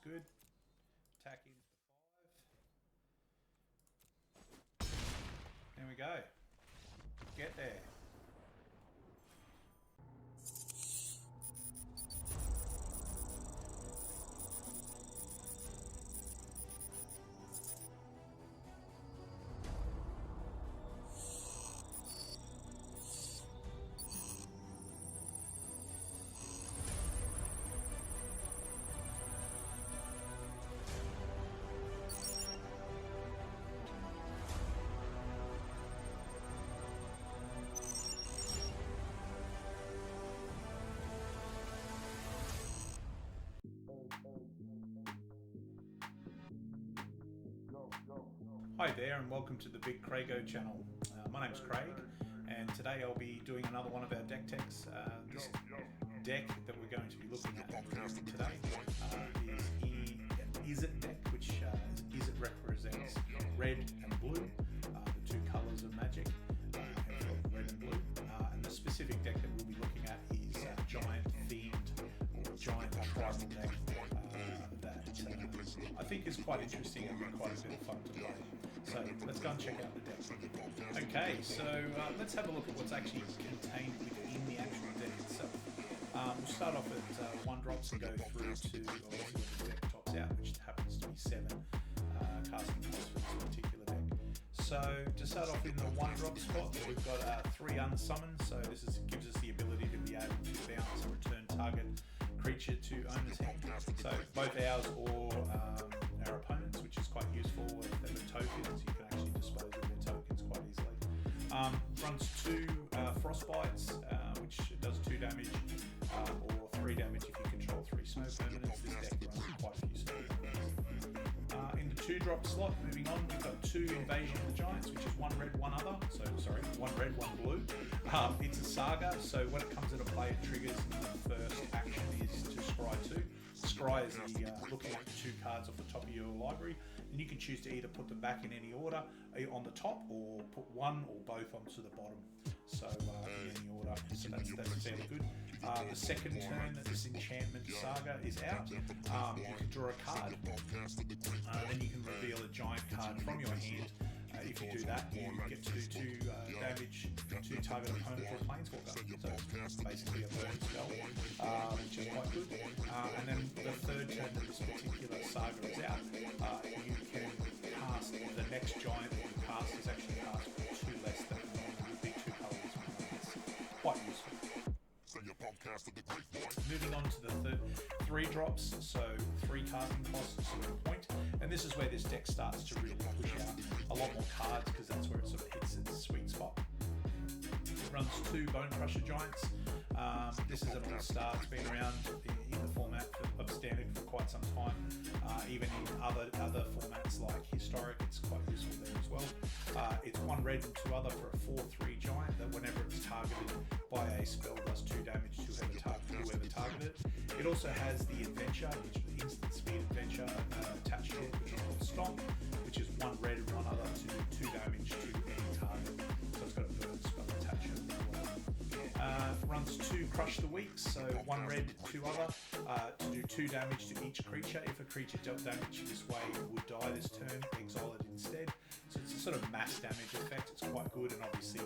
good. Attack in for 5. There we go. Get there. Hi there and welcome to the BigCraigO channel. My name's Craig and today I'll be doing another one of our deck techs. This deck that we're going to be looking at today is Izzet deck, which Izzet represents red and blue, the two colours of magic, red and blue. And the specific deck that we'll be looking at is giant themed or giant tribal deck that I think is quite interesting and quite a bit of fun to play. So let's go and check out the deck. Okay, so let's have a look at what's actually contained within the actual deck itself. We'll start off at 1 drops and go through to obviously what the deck tops out, which happens to be 7 casting costs for this particular deck. So to start off in the 1 drop spot, we've got 3 unsummons. So this gives us the ability to be able to bounce and return target creature to owner's hand. So both ours or our opponents, which is quite useful. If they've got tokens, you can actually dispose of their tokens quite easily. Runs 2 frostbites, which does 2 damage, or 3 damage if you control 3 snow permanents. This deck runs quite a few snow permanents. In the 2 drop slot, moving on, we've got 2 Invasion of the Giants, which is 1 red, 1 other. So sorry, 1 red, 1 blue. It's a saga, so when it comes into play, it triggers, and the first action is to scry 2. Scry is the looking at the 2 cards off the top of your library, and you can choose to either put them back in any order on the top, or put one or both onto the bottom. So in any order, so that's fairly good. The second turn that this enchantment saga is out, you can draw a card. Then you can reveal a giant card from your hand. If you do that, you get to do 2 damage to target opponent or planeswalker. So it's basically a burn spell, which is quite good. And then the third turn that this particular saga is out, you can cast the next giant that you cast is actually cast for 2 less than would be 2 colours. It's quite useful. Moving on to the 3 drops, so 3 casting costs to a point, and this is where this deck starts to really push out a lot more cards because that's where it sort of hits its sweet spot. It runs 2 Bone Crusher Giants. This is an all-star. It's been around in the format of Standard for quite some time. Even in other formats like Historic, it's quite useful there as well. It's 1 red and 2 other for a 4/3 giant that whenever it's targeted by a spell does 2 damage to whoever targeted it. It also has the adventure, which is the instant speed adventure attached to it, which is called Stomp, which is 1 red and 1 other to do 2 damage to any target. So it's got a burn spell attached to it as well. Runs 2 Crush the Weak, so 1 red, 2 other, to do 2 damage to each creature. If a creature dealt damage this way would die this turn, exile it instead. So it's a sort of mass damage effect. It's quite good and obviously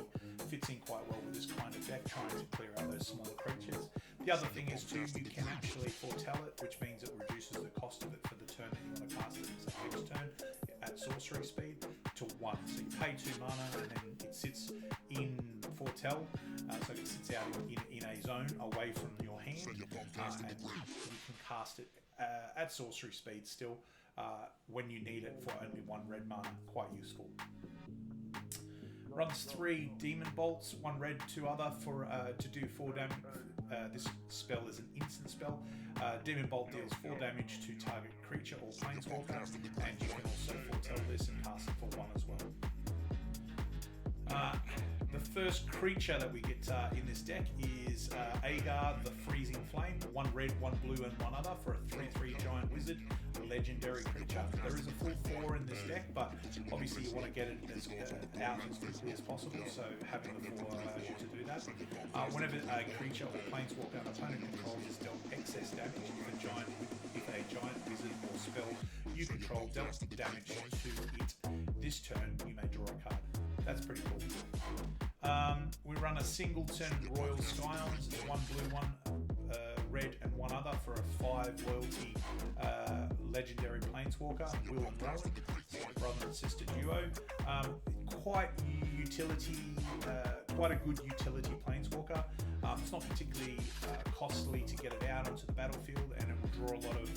fits in quite well with this kind of deck, trying to clear out those smaller creatures. The other thing is too, you can actually foretell it, which means it reduces the cost of it for the turn that you want to cast it. So next turn at sorcery speed to 1. So you pay 2 mana and then it sits in foretell, so it sits out in a zone away from your hand, and you can cast it at sorcery speed still when you need it for only 1 red mana. Quite useful. Runs 3 Demon Bolts, 1 red, 2 other for to do 4 damage. This spell is an instant spell. Demon Bolt deals 4 damage to target creature or planeswalker, and you can also foretell this and cast it for 1 as well. The The first creature that we get in this deck is Agar the Freezing Flame, one red, one blue, and one other for a 3/3 giant wizard, a legendary creature. There is a full 4 in this deck, but obviously you want to get it as out as quickly as possible, so having the 4 allows you to do that. Whenever a creature or planeswalker an opponent controls is dealt excess damage, if a giant wizard or spell you control dealt damage to it this turn, you may draw a card. That's pretty cool. We run a singleton Royal Scions. It's one blue, one red, and one other for a 5 loyalty legendary planeswalker, Will and Rowan, brother and sister duo. Quite a good utility planeswalker. It's not particularly costly to get it out onto the battlefield, and it will draw a lot of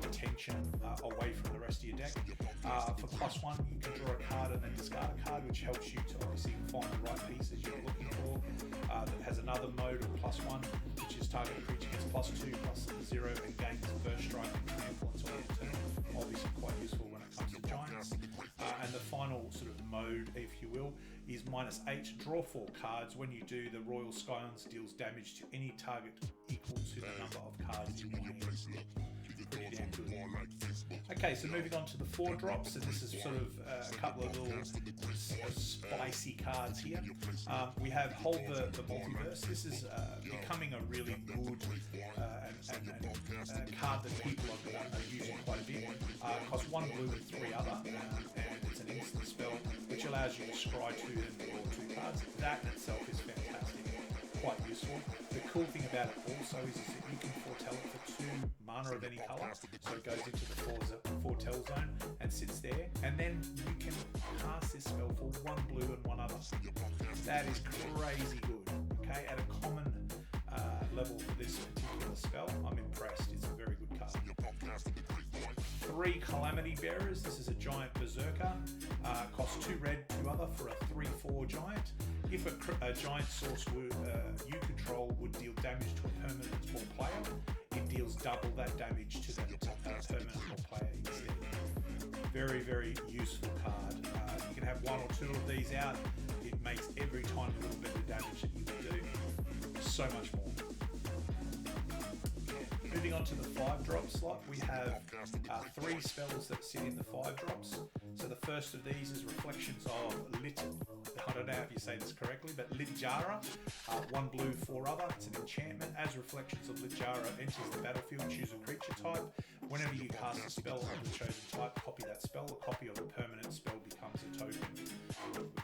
attention away from the rest of your deck. For +1, you can draw a card and then discard a card, which helps you to obviously find the right pieces you're looking for. That has another mode of +1, which is target creature gets +2, +0, and gains first strike and trample until end of turn. Obviously quite useful when it comes to giants. And the final sort of mode, if you will, is -8. Draw 4 cards. When you do, the Royal Scions deals damage to any target equal to the number of cards in your hand. Pretty damn good. Okay, so moving on to the 4 drops, and this is sort of a couple of little spicy cards here. We have Hold the Multiverse. This is becoming a really good card that people are using quite a bit. Costs 1 blue and 3 other, and it's an instant spell which allows you to scry 2 and draw 2 cards. That in itself is fantastic, quite useful. The cool thing about it also is that you can foretell it for 2 mana of any colour, so it goes into the foretell zone and sits there, and then you can cast this spell for 1 blue and 1 other. That is crazy good. Okay, at a common level for this particular spell, I'm impressed. It's a very good card. 3 Calamity Bearers. This is a giant berserker. Costs 2 red, 2 other for a 3/4 giant. If a giant source you control would deal damage to a permanent or player, it deals double that damage to that permanent or player instead. Very, very useful card. You can have 1 or 2 of these out. It makes every time a little bit of damage that you can do so much more. Moving on to the 5 drop slot, we have 3 spells that sit in the 5 drops. So the first of these is Reflections of I don't know if you say this correctly, but Litjara, 1 blue, 4 other. It's an enchantment. As Reflections of Litjara enters the battlefield, choose a creature type. Whenever you cast a spell of the chosen type, copy that spell. A copy of a permanent spell becomes a token.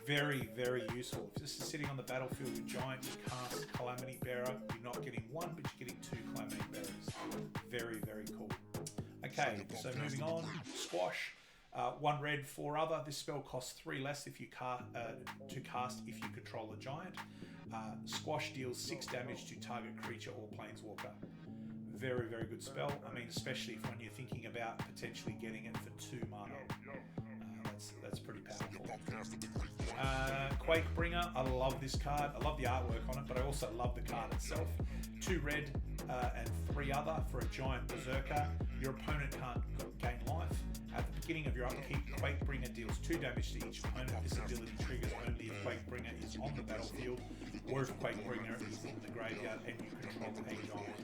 Very, very useful. If this is sitting on the battlefield with giant, you cast Calamity Bearer. You're not getting 1, but you're getting 2 Calamity Bearers. Very, very cool. Okay, so moving on. Squash. 1 red, 4 other. This spell costs 3 less if you cast if you control a giant. Squash deals 6 damage to target creature or planeswalker. Very, very good spell. I mean, especially when you're thinking about potentially getting it for 2 mana. That's pretty powerful. Quakebringer. I love this card. I love the artwork on it, but I also love the card itself. 2 red and 3 other for a giant berserker. Your opponent can't gain life. At the beginning of your upkeep, Quakebringer deals 2 damage to each opponent. This ability triggers only if Quakebringer is on the battlefield, or if Quakebringer is in the graveyard and you control a giant.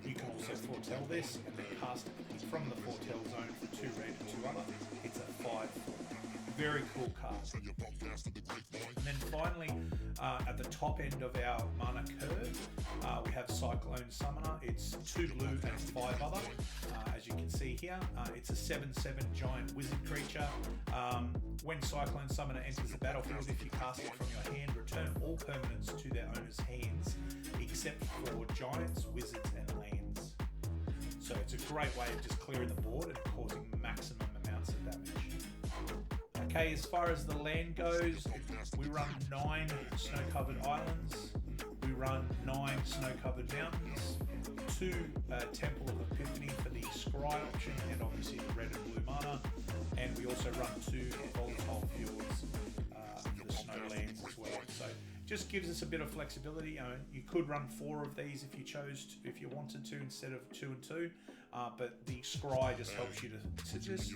You can also foretell this and then cast it from the foretell zone for 2 red and 2 other. It's a 5/4. Very cool card. And then finally, at the top end of our mana curve, we have Cyclone Summoner. It's 2 blue and 5 other. As you can see here, it's a 7/7 giant wizard creature. When Cyclone Summoner enters the battlefield, if you cast it from your hand, return all permanents to their owner's hands, except for giants, wizards, and lands. So it's a great way of just clearing the board and causing maximum amounts of damage. Okay, as far as the land goes, we run 9 snow-covered islands, we run 9 snow-covered mountains, 2 Temple of Epiphany for the scry option, and obviously the red and blue mana, and we also run 2 volatile fjords for the snowlands as well. So just gives us a bit of flexibility. You could run 4 of these if you chose to, if you wanted to, instead of 2 and 2. But the scry just helps you to just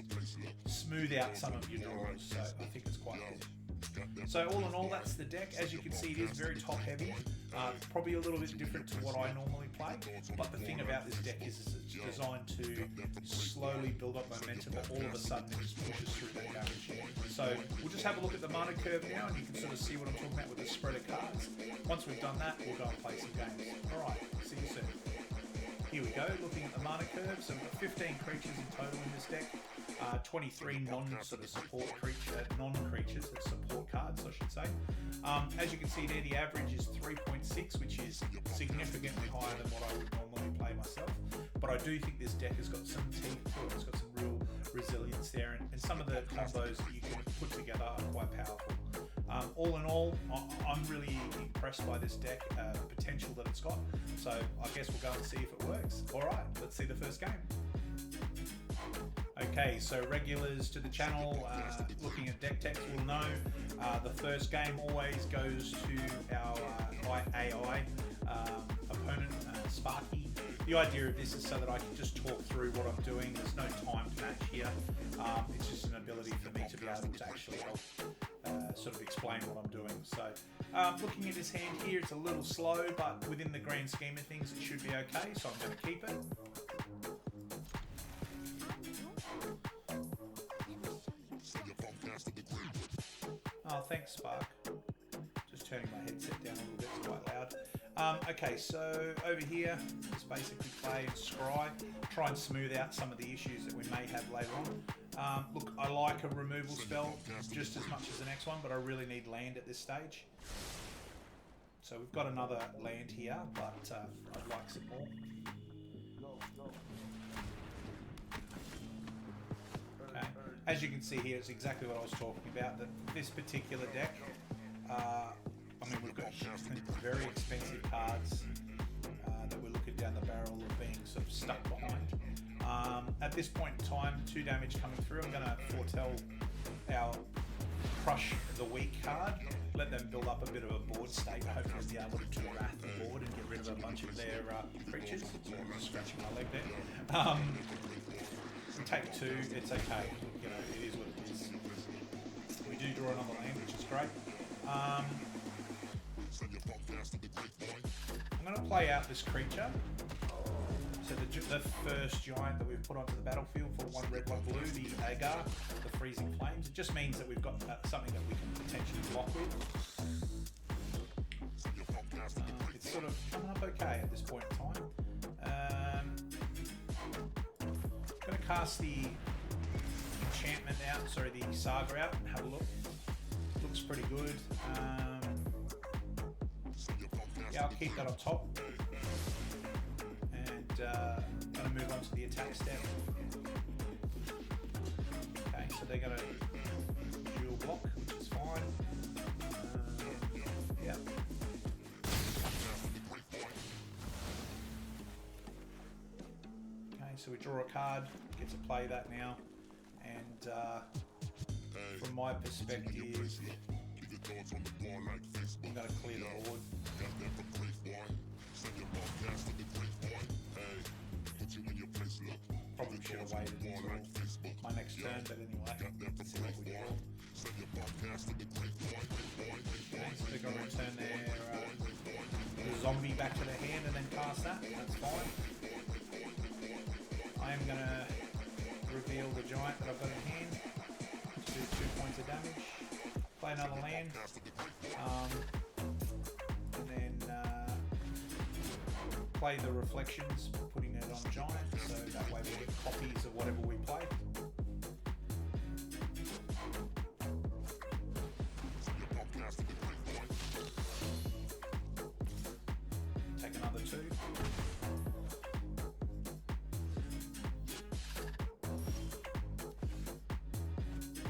smooth out some of your draws. So I think it's quite cool. So all in all, that's the deck. As you can see, it is very top heavy. Probably a little bit different to what I normally play. But the thing about this deck is it's designed to slowly build up momentum, but all of a sudden it just pushes through that damage. So we'll just have a look at the mana curve now, and you can sort of see what I'm talking about with the spread of cards. Once we've done that, we'll go and play some games. Alright, see you soon. Here we go, looking at the mana curve. So we've got 15 creatures in total in this deck. 23 non-creatures, support cards, I should say. As you can see there, the average is 3.6, which is significantly higher than what I would normally play myself. But I do think this deck has got some teeth to it. It's got some real resilience there, and some of the combos that you can put together are quite powerful. All in all, I'm really impressed by this deck, the potential that it's got. So I guess we'll go and see if it works. All right, let's see the first game. Okay, so regulars to the channel, looking at deck text will know the first game always goes to our AI opponent, Sparky. The idea of this is so that I can just talk through what I'm doing. There's no timed match here. It's just an ability for me to be able to actually help sort of explain what I'm doing. So looking at his hand here, it's a little slow, but within the grand scheme of things, it should be okay. So I'm going to keep it. Oh, thanks, Spark. Just turning my headset down a little bit, it's quite loud. Okay, so over here, just basically play and scry, try and smooth out some of the issues that we may have later on. Look, I like a removal spell just as much as the next one, but I really need land at this stage. So we've got another land here, but I'd like some more. Okay. As you can see here, it's exactly what I was talking about, that this particular deck, I mean, we've got very expensive cards that we're looking down the barrel of being sort of stuck behind. At this point in time, 2 damage coming through. I'm going to foretell our Crush the Weak card, let them build up a bit of a board state, hopefully be able to wrath the board and get rid of a bunch of their creatures. So I'm just scratching my leg there. Take 2, it's okay. You know, it is what it is. We do draw another land, which is great. I'm going to play out this creature. So the first giant that we've put onto the battlefield for 1 red, 1 blue, the Agar, the Freezing Flames. It just means that we've got something that we can potentially block with. It's sort of coming up okay at this point in time. I'm going to cast the enchantment out, sorry, the Saga out and have a look. Looks pretty good. Yeah, I'll keep that on top. And I'm going to move on to the attack step. Okay, so they're going to dual block, which is fine. Yeah. Okay, so we draw a card, get to play that now. And from my perspective, I'm going to clear the board. Probably should have waited until my next turn, but anyway, let's see what we do. Okay, so they're going to return their zombie back to their hand and then cast that. That's fine. I am going to reveal the giant that I've got in hand to do 2 points of damage. Play another land. And then play the reflections, putting it on giant, so that way we get copies of whatever we play. Take another 2.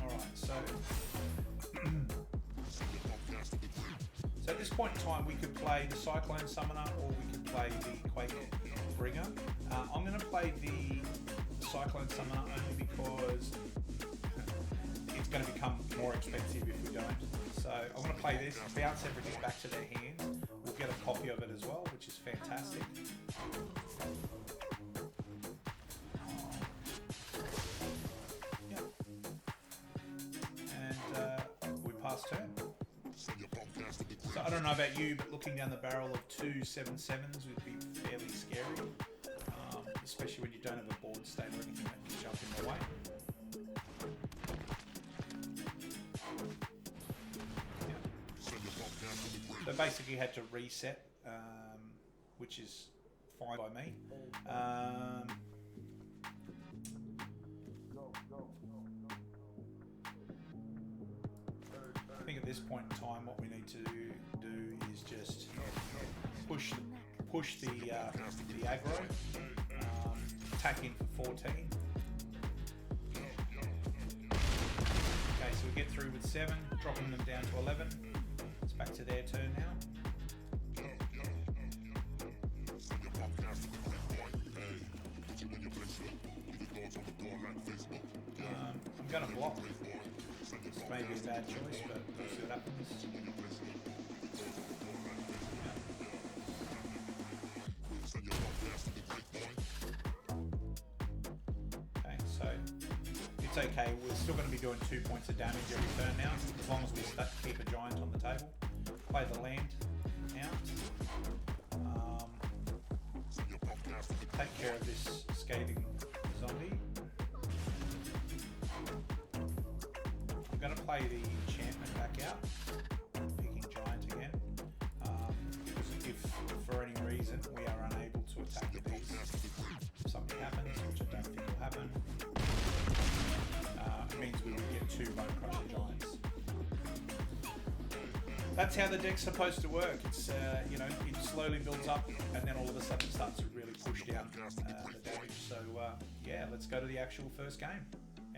Alright, so at this point in time, we could play the Cyclone Summoner or we could play the Quake Bringer. I'm going to play the Cyclone Summoner only because it's going to become more expensive if we don't. So I'm going to play this, bounce everything back to their hand. We'll get a copy of it as well, which is fantastic. Yeah. And we pass turn. don't know about you, but looking down the barrel of 2 7.7s would be fairly scary, especially when you don't have a board state or anything that can jump in the way. Yeah. So basically had to reset, which is fine by me. I think at this point in time, what we need to do is just push the aggro, tack in for 14. Okay, so we get through with 7, dropping them down to 11. It's back to their turn now. I'm going to block. This may be a bad choice, but we'll see what happens. Okay, so it's okay. We're still going to be doing 2 points of damage every turn now, as long as we keep a giant on the table. Play the land out. Take care of this scathing zombie. I'm going to play the enchantment back out, picking giant again, because if for any reason we are unable to attack the beast, if something happens, which I don't think will happen, it means we will get 2 Bone Crusher giants. That's how the deck's supposed to work. It's you know, it slowly builds up, and then all of a sudden it starts to really push down the damage. So yeah, let's go to the actual first game.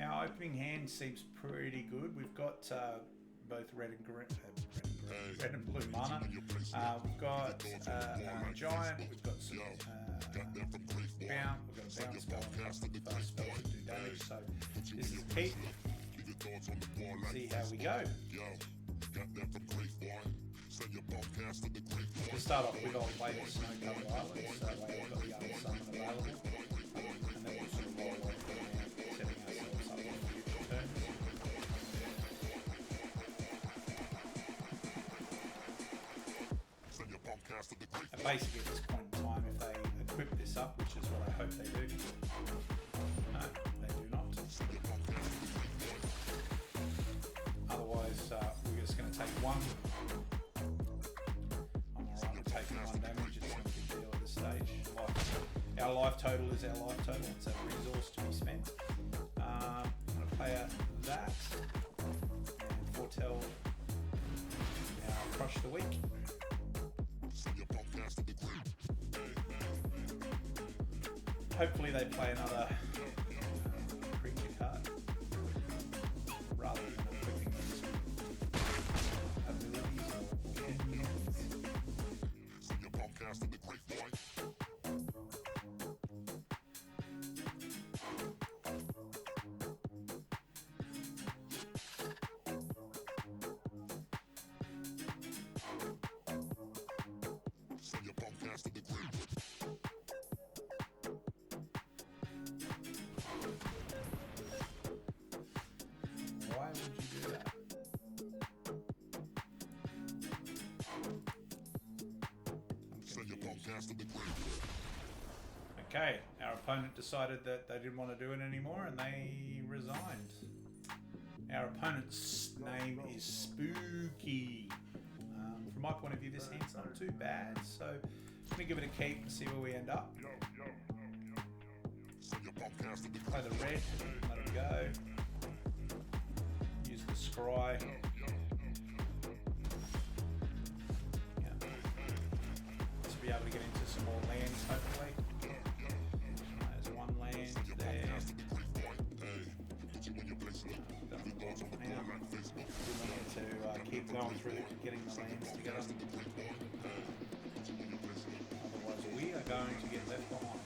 Our opening hand seems pretty good. We've got both red and blue mana. We've got a giant. We've got some bounce. We've got a bounce going. Fast spell to do damage. So this is key. See how we go. To start off with, I'll play the Snow-Covered Island, so we've got the other summon available, and then we'll sort of roll away from there, setting ourselves up for future turns. And basically at this point in time, if they equip this up, which is what I hope they do, no, they do not. Otherwise, we're just going to take 1. I'm alright with taking 1 damage, it's not a big deal at this stage. Our life total is our life total, it's a resource to be spent. I'm going to play out that and foretell our Crush the Week. Hopefully they play another creature card rather than equipping those abilities or units. Why would you do that? Okay, our opponent decided that they didn't want to do it anymore and they resigned. Our opponent's name is Spooky. From my point of view, this hand's not too bad, so I'm going to give it a keep and see where we end up. Play the red, let it go. Use the scry. Yeah. To be able to get into some more lands, hopefully. There's 1 land there. To keep going through getting the lands together. Otherwise, we are going to get left behind.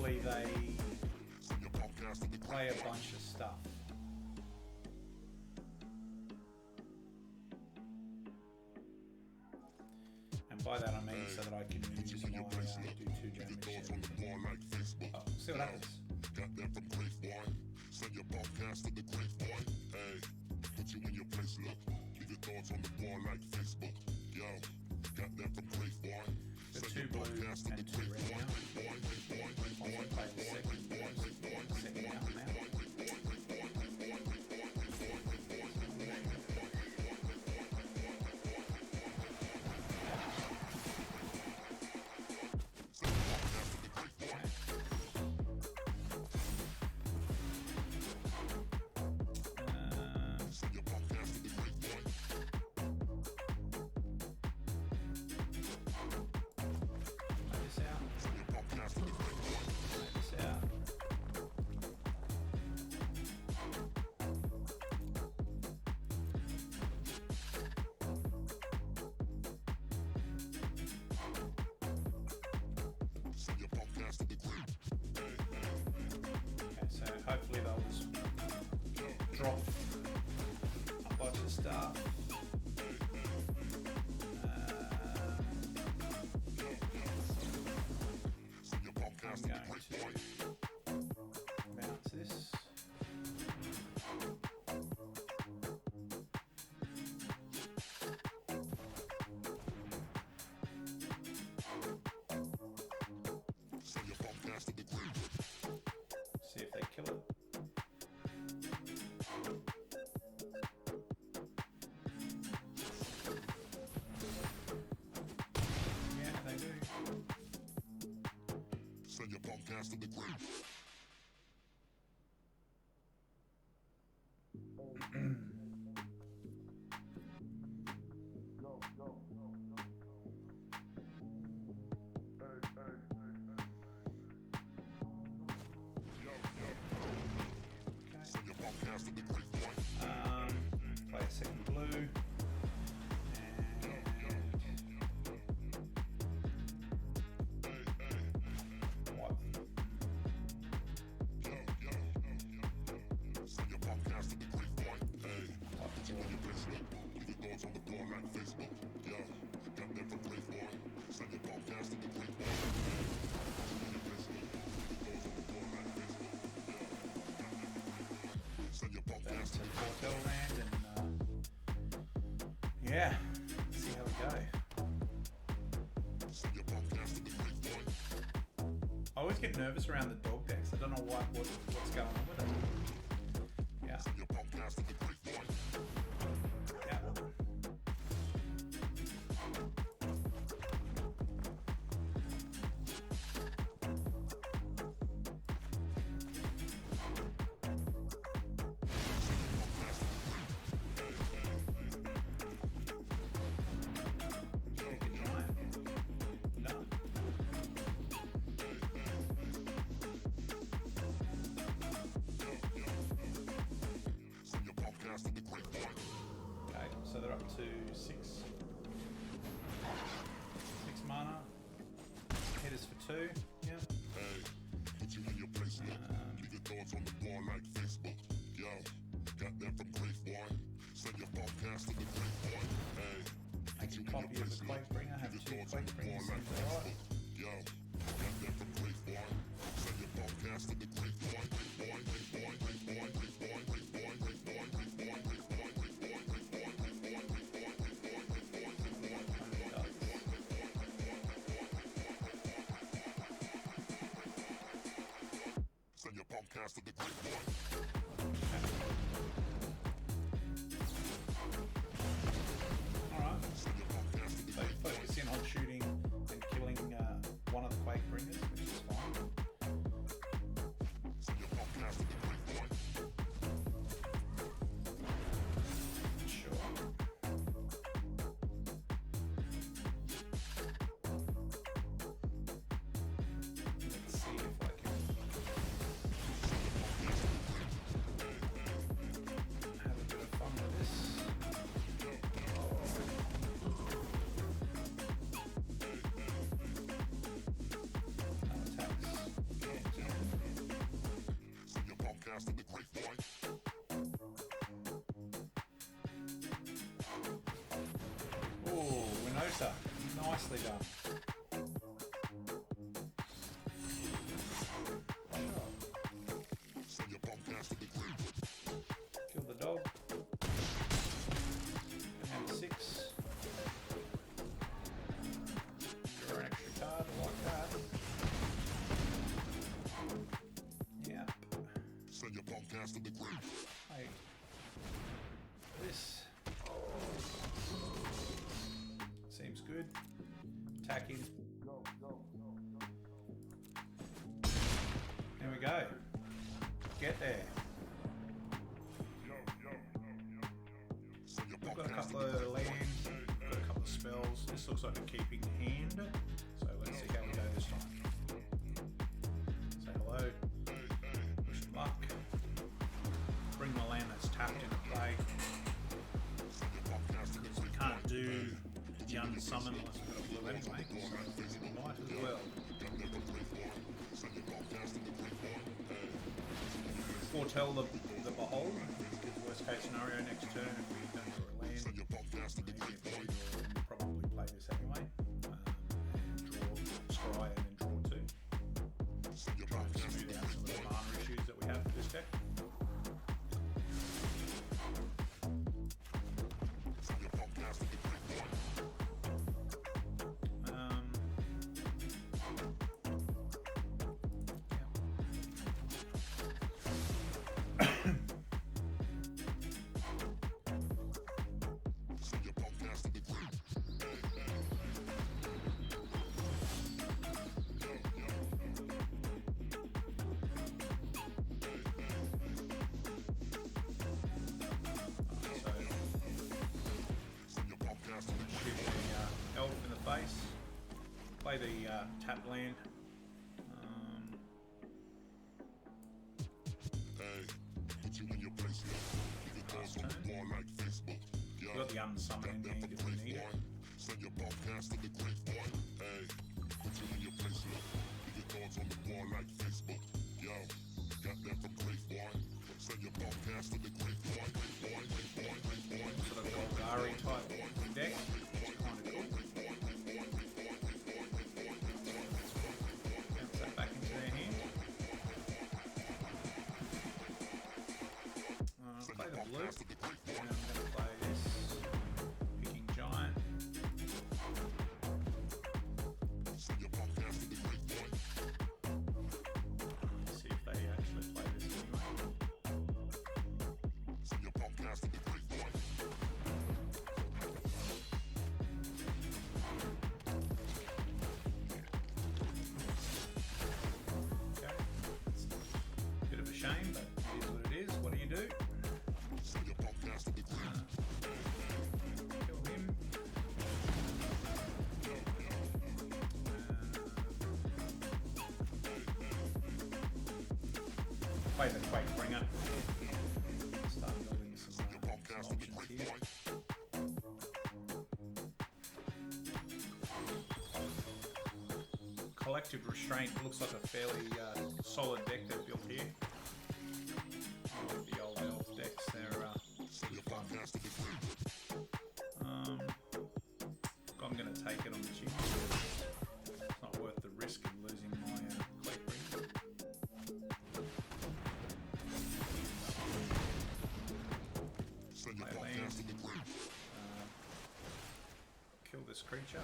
hopefully they play a bunch of stuff. And by that I mean so that I can use my do 2 jam machine. Oh, see what happens. Send your podcast to the great boy. Hey, put you in your place, look. Leave your thoughts on the bar like Facebook. Yo, got that from great boy. The 2 blue and 2 red now. I'll play the second out now. Hopefully they'll just drop a bunch of stuff. I'm going to bounce this. See if they kill it. Yeah, they do. Send your podcast to the grave. Play a second blue. That's a 4 land and yeah, see how we go. I always get nervous around the dog decks. I don't know what's going on with it. Yeah. Yeah. So they're up to 6 mana. Hit us for 2. Yeah. Hey, put you in your place, look. Leave your thoughts on the bar like Facebook. Yo, got that from Great Boy. Send your podcast to the Great Boy. Hey, make a copy of the Quake Bringer. Have 2 Quake Bringers in the right. Yo, got that from Great Boy. Send your podcast to the Great Boy. Send your podcast to the Great Boy. Alright. So focus in on shooting and killing one of the Quake Bringers, which is fine. Send your podcast to the Great Boy. Sure. Let's see if I can have a bit of fun with this. podcast of the grapevine. Oh, Winosa. Nicely done. Send your podcast of the grapevine. Kill the dog. And 6. Draw an extra card like that. Yeah. Send your podcast of the grapevine. Hey. This seems good. Attacking. There we go. Get there. Send your We've got a podcast couple of the of lands, got a couple of spells. This looks like a keeping hand. So let's see how we go this time. Say hello. Wish them luck. Bring the land that's tapped into play. Because we can't do the unsummon unless we've got a blue anyway. So we might as well. Foretell the behold. Worst case scenario next turn if we don't draw a land. We'll probably play this anyway. And draw, scry and then draw 2. Try and smooth out some of the mana issues that we have with this deck. Elf in the face. Play the tap land. Last turn. We've got the unsummon in hand if we need it. Send your podcast to the grapevine. Hey, put you in your place now. Leave your thoughts on the bar like Facebook. Yo, got that from grapevine. Send your podcast to the grapevine. Sort of Golgari type deck. It's kind of cool. Bounce that back into their hand. Play the blue. And I'm going to play this picking giant. Send your podcast to the grapevine. See if they actually play this anyway. Send your podcast to the grapevine. Okay. It's a bit of a shame, but it is what it is. What do you do? Send your podcast to the grapevine. Kill him. Play the Quake Bringer. Start building some options here. Collective Restraint looks like a fairly solid deck they've built here. I like the old elf decks, they're Send your podcast to the grapevine. I'm going to take it on the chin. It's not worth the risk of losing my Quake Bringer. Send your Play land. podcast to the grapevine. Kill this creature.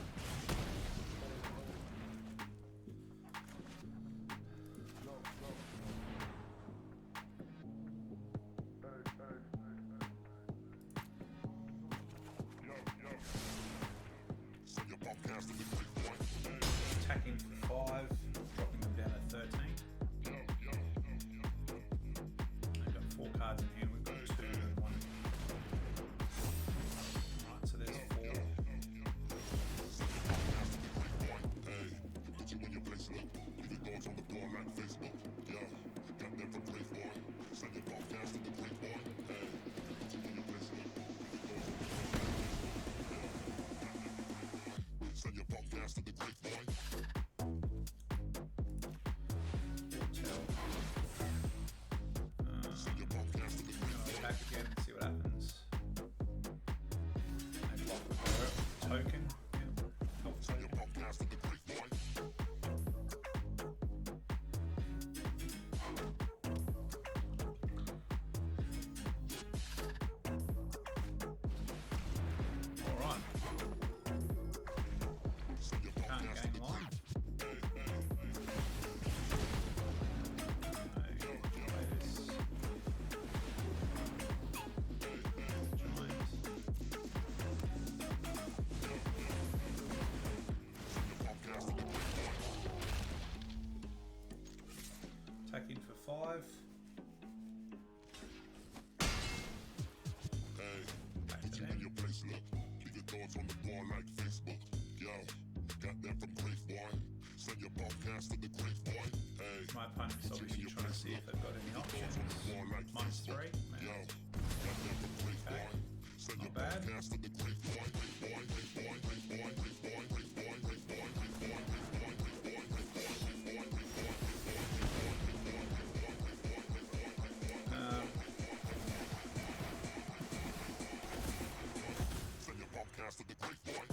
Send your podcast to the grapevine. Attacking for 5, dropping them down to 13. They've got 4 cards in hand, we've got 2 and 1. Alright, so there's 4. Hey, put you in your place now. Leave your thoughts on the bar like Facebook. Yo, got that from grapevine. Send your podcast to the grapevine. Hey, put you in your place now. Send your podcast to the grapevine. Tell. Alright. Can't gain line. Attacking for 5. Back to them. Your place look. Keep your thoughts on the bar like Facebook. Yo, got that from Great Boy. Send your podcast to the Great Boy. Hey, My opponent's obviously trying to see if they've got any options. -3. Man. yo, got that from Great Okay. Boy. Send your Not bad. podcast to the Great Boy. Send your podcast to the Great Boy.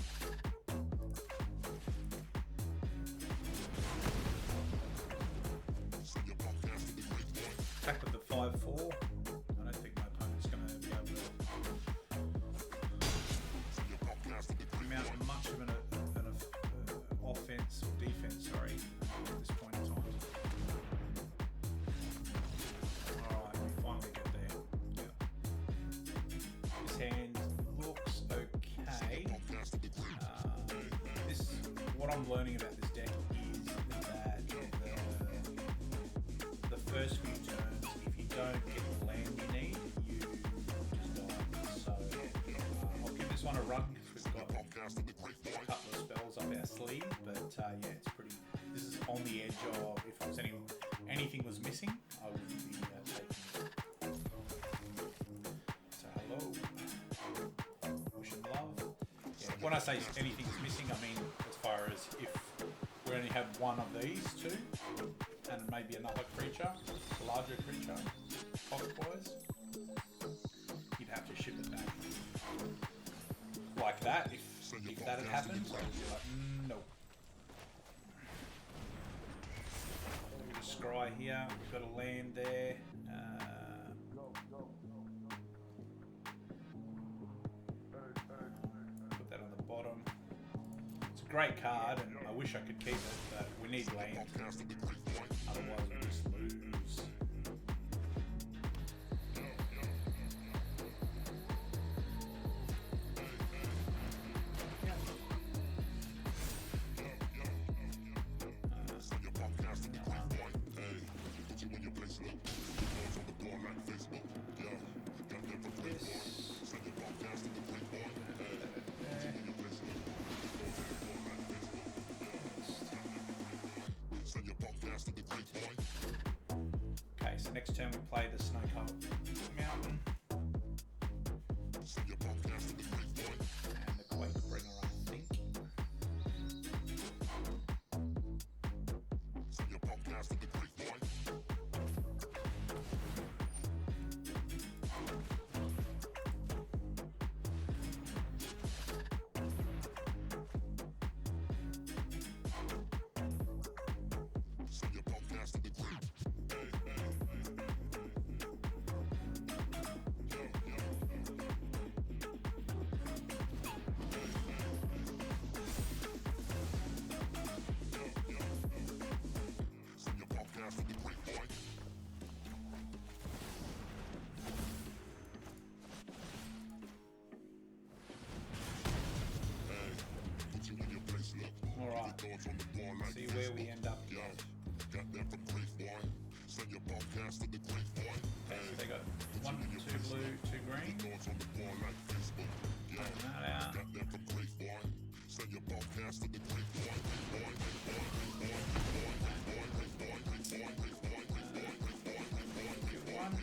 Send your podcast to the Great Boy. Attack with the 5-4. I don't think my opponent's going to be able to Send your podcast to the Great mount much of an offense or defense, sorry, at this point in time. Alright, we finally get there. Yeah. This hand looks okay. What I'm learning about this deck is that the first few turns, if you don't get the land you need, you just die. So I'll give this one a run because we've got a couple of spells up our sleeve, but yeah, it's pretty. This is on the edge of if I was anything was missing, I would be taking it. So hello, wish and love. Yeah, when I say anything is missing, I mean as far as if we only have one of these two, and maybe another creature, a larger creature, pocket-wise, you'd have to ship it back. Like that, if that had happened, so I'd be like, no. Scry here, we've got a land there. Put that on the bottom. It's a great card, and I wish I could keep it, but we need land. Otherwise, we just lose. Okay, so next turn we play the Snow-Covered Mountain. And the Quake Bringer, I think. Alright, see where we end up here. Okay, so they got 1, 2 blue, 2 green. Take that out. Good one.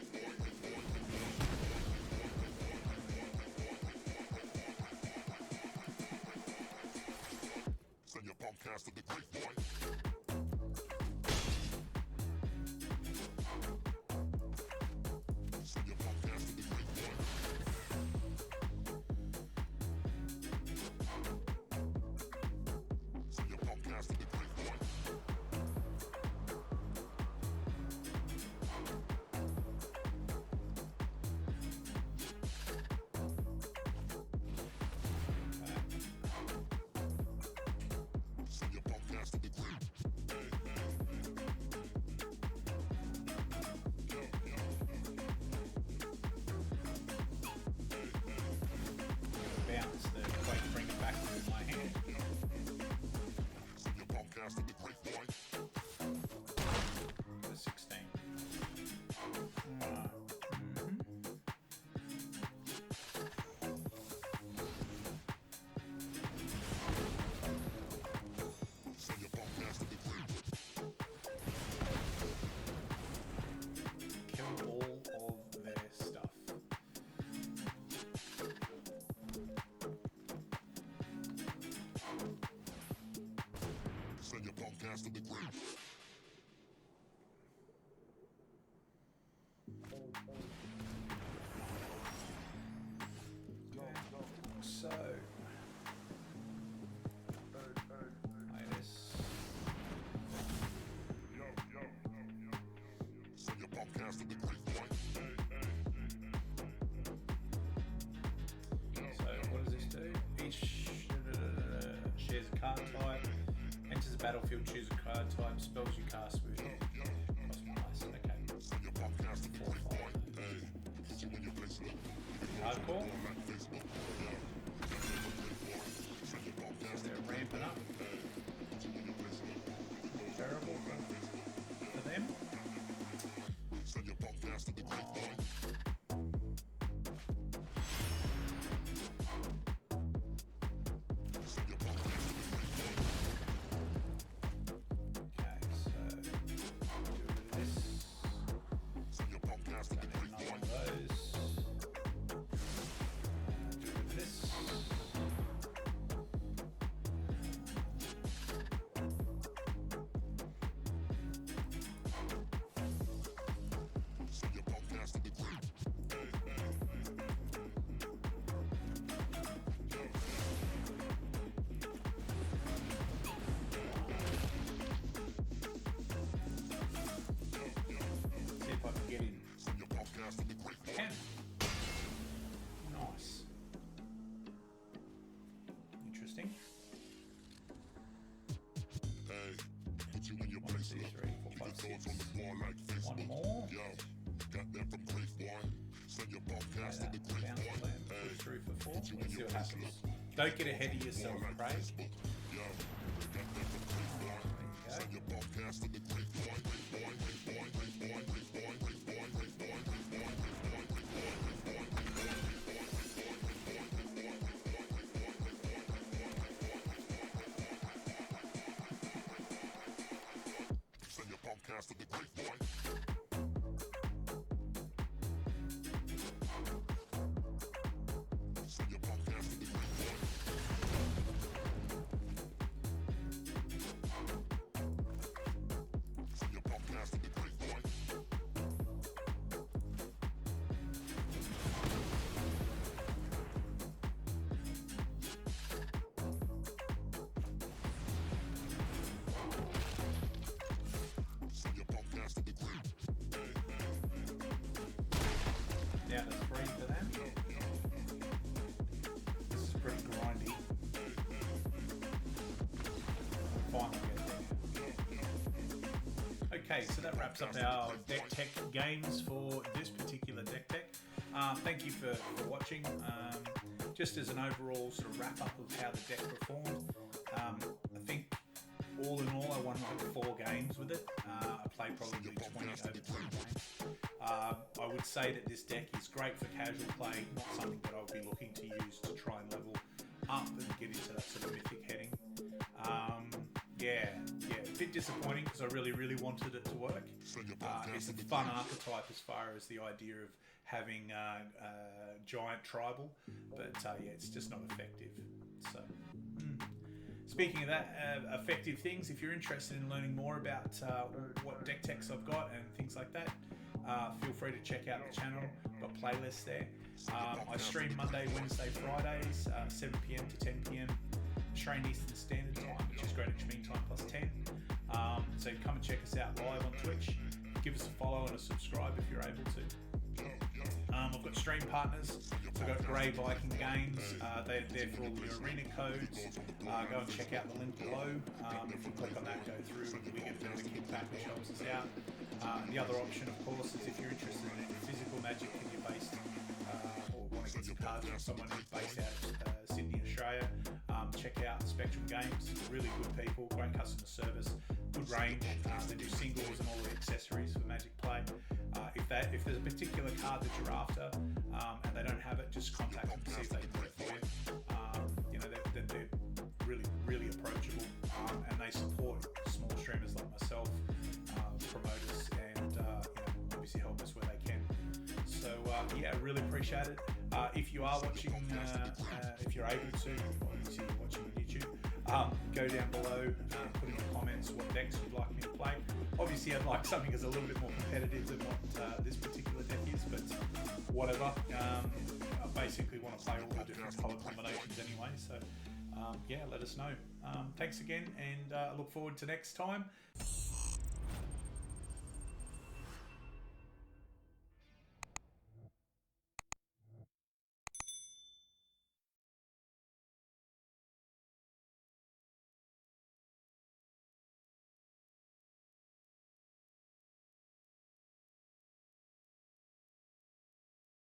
Send your podcast to the Great Boy. Send your podcast to the Great Boy. Send your The 16. Alright. Kill all of their stuff. Send your punk ass to the grave. So, AEST. Send your punk ass to the grave, boy. So what does this do? Each shares a card type, enters the battlefield, choose a card type, spells you cast with. Nice. Okay. Send your punk ass to the grave, boy. Hardcore. So they're ramping up. Terrible for them. Send your punk ass to the grave, boy. Send your punk ass to the grave, boy. Okay, so do this. Send your punk ass to the grave, Another boy. one of those. Do this. Send your punk ass to the grave. See if I can get in. Send your punk ass to the grave, boy. Can. Nice. Interesting. Hey, put you in your 1, place, 2, look. 3, 4, Keep 5, your 6. thoughts on the bar like Facebook. One more. Yo, got that from Grave, boy. Send your punk Okay, ass to that the grave, bounce boy. land, push through for 4. Let's see what happens. Don't get ahead of yourself, Craig. Yo, got that from Grave, boy. Send your punk ass to the grave, boy. Send your punk ass to the grave, boy. Send your punk ass to the grave, boy. Send your punk ass to the grave, boy. Send your punk ass to the grave. Down to 3 for them. This is pretty grindy. Finally get there. Okay, so that wraps up our deck tech games for this particular deck tech. Thank you for watching. Just as an overall sort of wrap up of how the deck performed, I think all in all I won like 4 games with it. I played probably over 20 games. I would say that this deck is great for casual play, not something that I would be looking to use to try and level up and get into that sort of mythic heading. A bit disappointing because I really wanted it to work. It's a fun archetype as far as the idea of having giant tribal, but it's just not effective. So. Speaking of that, effective things, if you're interested in learning more about what deck techs I've got and things like that, feel free to check out the channel. I've got playlists there. I stream Monday, Wednesday, Fridays, 7 p.m. to 10 p.m. Australian Eastern Standard Time, which is Greenwich Mean Time plus 10. So come and check us out live on Twitch. Give us a follow and a subscribe if you're able to. I've got stream partners. So I've got Grey Viking Games. They're there for all your arena codes. Go and check out the link below. If you click on that, go through, we get a bit of a kickback which helps us out. The other option, of course, is if you're interested in physical magic and you're based or want to get some cards from someone who's based out of Sydney, Australia, check out Spectrum Games. Really good people, great customer service, good range. They do singles and all the accessories for Magic Play. If there's a particular card that you're after and they don't have it, just contact them to see if they can do it for you. They're really approachable, and they support small streamers like myself, promoters, and obviously help us where they can. So really appreciate it. If you are watching, if you're able to, obviously you're watching on YouTube, go down below, put in the comments what decks you'd like me to play. Obviously I'd like something that's a little bit more competitive than what this particular deck is, but whatever. I basically want to play all the different colour combinations anyway, so let us know. Thanks again, and I look forward to next time.